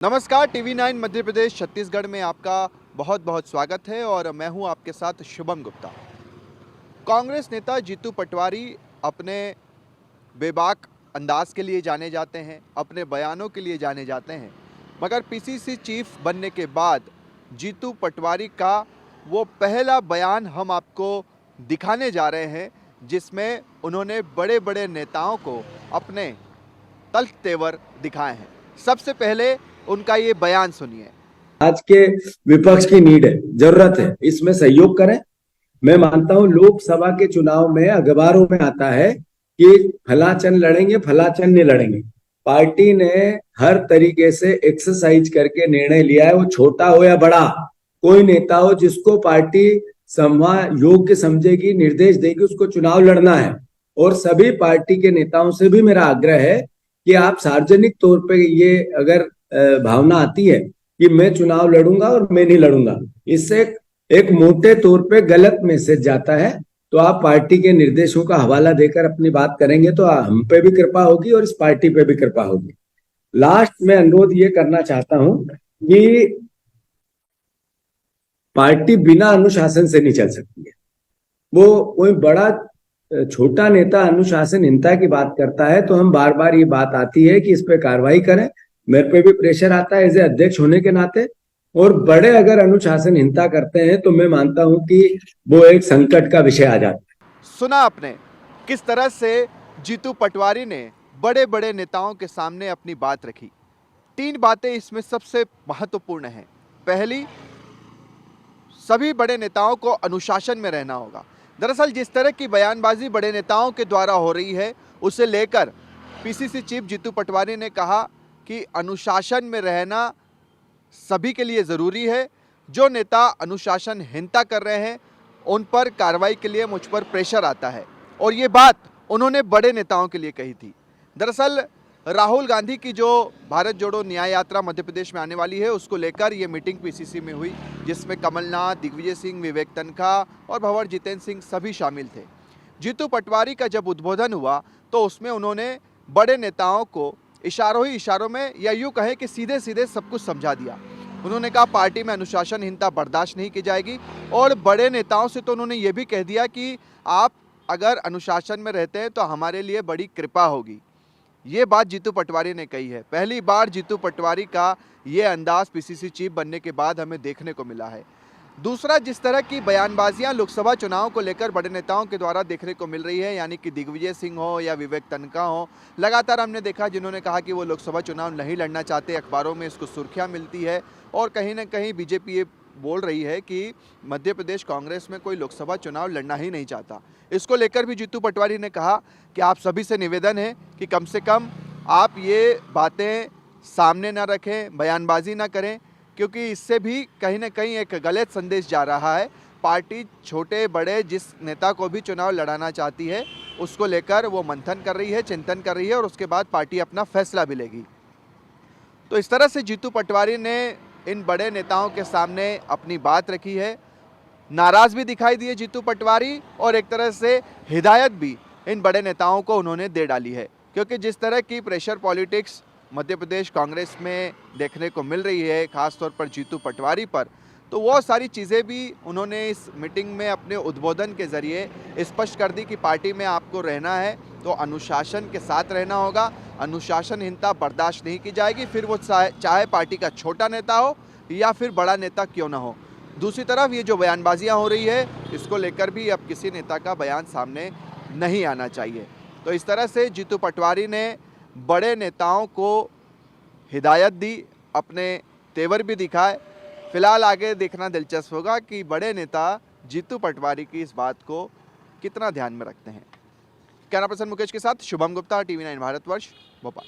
नमस्कार, टीवी 9 मध्य प्रदेश छत्तीसगढ़ में आपका बहुत बहुत स्वागत है और मैं हूं आपके साथ शुभम गुप्ता। कांग्रेस नेता जीतू पटवारी अपने बेबाक अंदाज के लिए जाने जाते हैं, अपने बयानों के लिए जाने जाते हैं, मगर पीसीसी चीफ बनने के बाद जीतू पटवारी का वो पहला बयान हम आपको दिखाने जा रहे हैं, जिसमें उन्होंने बड़े बड़े नेताओं को अपने तल्ख तेवर दिखाए हैं। सबसे पहले उनका ये बयान सुनिए। आज के विपक्ष की नीड है, जरूरत है, इसमें सहयोग करें। मैं मानता हूं लोकसभा के चुनाव में अखबारों में आता है कि फलाचन लड़ेंगे, फलाचन नहीं लड़ेंगे। पार्टी ने हर तरीके से एक्सरसाइज करके निर्णय लिया है, वो छोटा हो या बड़ा, कोई नेता हो जिसको पार्टी योग्य समझेगी, निर्देश देगी, उसको चुनाव लड़ना है। और सभी पार्टी के नेताओं से भी मेरा आग्रह है कि आप सार्वजनिक तौर पे ये अगर भावना आती है कि मैं चुनाव लड़ूंगा और मैं नहीं लड़ूंगा, इससे एक मोटे तौर पे गलत मैसेज जाता है। तो आप पार्टी के निर्देशों का हवाला देकर अपनी बात करेंगे तो हम पे भी कृपा होगी और इस पार्टी पे भी कृपा होगी। लास्ट में अनुरोध ये करना चाहता हूं कि पार्टी बिना अनुशासन से नहीं चल सकती है। वो कोई बड़ा छोटा नेता अनुशासनहीनता की बात करता है तो हम बार बार ये बात आती है कि इस पे कार्रवाई करें। मेरे पे भी प्रेशर आता है एज ए अध्यक्ष होने के नाते। और बड़े अगर अनुशासनहीनता करते हैं तो मैं मानता हूं कि वो एक संकट का विषय आ जाता है। सुना आपने किस तरह से जीतू पटवारी ने बड़े बड़े नेताओं के सामने अपनी बात रखी। तीन बातें इसमें सबसे महत्वपूर्ण हैं। पहली, सभी बड़े नेताओं को अनुशासन में रहना होगा। दरअसल जिस तरह की बयानबाजी बड़े नेताओं के द्वारा हो रही है, उसे लेकर पीसीसी चीफ जीतू पटवारी ने कहा कि अनुशासन में रहना सभी के लिए ज़रूरी है। जो नेता अनुशासनहीनता कर रहे हैं उन पर कार्रवाई के लिए मुझ पर प्रेशर आता है। और ये बात उन्होंने बड़े नेताओं के लिए कही थी। दरअसल राहुल गांधी की जो भारत जोड़ो न्याय यात्रा मध्य प्रदेश में आने वाली है, उसको लेकर ये मीटिंग पीसीसी में हुई, जिसमें कमलनाथ, दिग्विजय सिंह, विवेक तन्खा और भंवर जितेंद्र सिंह सभी शामिल थे। जीतू पटवारी का जब उद्बोधन हुआ तो उसमें उन्होंने बड़े नेताओं को इशारों ही इशारों में, या यूँ कहें कि सीधे सीधे सब कुछ समझा दिया। उन्होंने कहा पार्टी में अनुशासनहीनता बर्दाश्त नहीं की जाएगी। और बड़े नेताओं से तो उन्होंने ये भी कह दिया कि आप अगर अनुशासन में रहते हैं तो हमारे लिए बड़ी कृपा होगी। ये बात जीतू पटवारी ने कही है। पहली बार जीतू पटवारी का ये अंदाज पीसीसी चीफ बनने के बाद हमें देखने को मिला है। दूसरा, जिस तरह की बयानबाजियां लोकसभा चुनाव को लेकर बड़े नेताओं के द्वारा देखने को मिल रही है, यानी कि दिग्विजय सिंह हो या विवेक तन्खा हो, लगातार हमने देखा जिन्होंने कहा कि वो लोकसभा चुनाव नहीं लड़ना चाहते। अखबारों में इसको सुर्खियां मिलती है और कहीं ना कहीं बीजेपी ये बोल रही है कि मध्य प्रदेश कांग्रेस में कोई लोकसभा चुनाव लड़ना ही नहीं चाहता। इसको लेकर भी जीतू पटवारी ने कहा कि आप सभी से निवेदन है कि कम से कम आप ये बातें सामने ना रखें, बयानबाजी ना करें, क्योंकि इससे भी कहीं ना कहीं एक गलत संदेश जा रहा है। पार्टी छोटे बड़े जिस नेता को भी चुनाव लड़ाना चाहती है उसको लेकर वो मंथन कर रही है, चिंतन कर रही है और उसके बाद पार्टी अपना फैसला भी लेगी। तो इस तरह से जीतू पटवारी ने इन बड़े नेताओं के सामने अपनी बात रखी है। नाराज भी दिखाई दिए जीतू पटवारी और एक तरह से हिदायत भी इन बड़े नेताओं को उन्होंने दे डाली है, क्योंकि जिस तरह की प्रेशर पॉलिटिक्स मध्य प्रदेश कांग्रेस में देखने को मिल रही है, खासतौर पर जीतू पटवारी पर, तो वो सारी चीज़ें भी उन्होंने इस मीटिंग में अपने उद्बोधन के ज़रिए स्पष्ट कर दी कि पार्टी में आपको रहना है तो अनुशासन के साथ रहना होगा। अनुशासनहीनता बर्दाश्त नहीं की जाएगी, फिर वो चाहे पार्टी का छोटा नेता हो या फिर बड़ा नेता क्यों ना हो। दूसरी तरफ ये जो बयानबाजियां हो रही है, इसको लेकर भी अब किसी नेता का बयान सामने नहीं आना चाहिए। तो इस तरह से जीतू पटवारी ने बड़े नेताओं को हिदायत दी, अपने तेवर भी दिखाए। फिलहाल आगे देखना दिलचस्प होगा कि बड़े नेता जीतू पटवारी की इस बात को कितना ध्यान में रखते हैं। कैमरा पर्सन मुकेश के साथ शुभम गुप्ता, टीवी 9 भारतवर्ष, भोपाल।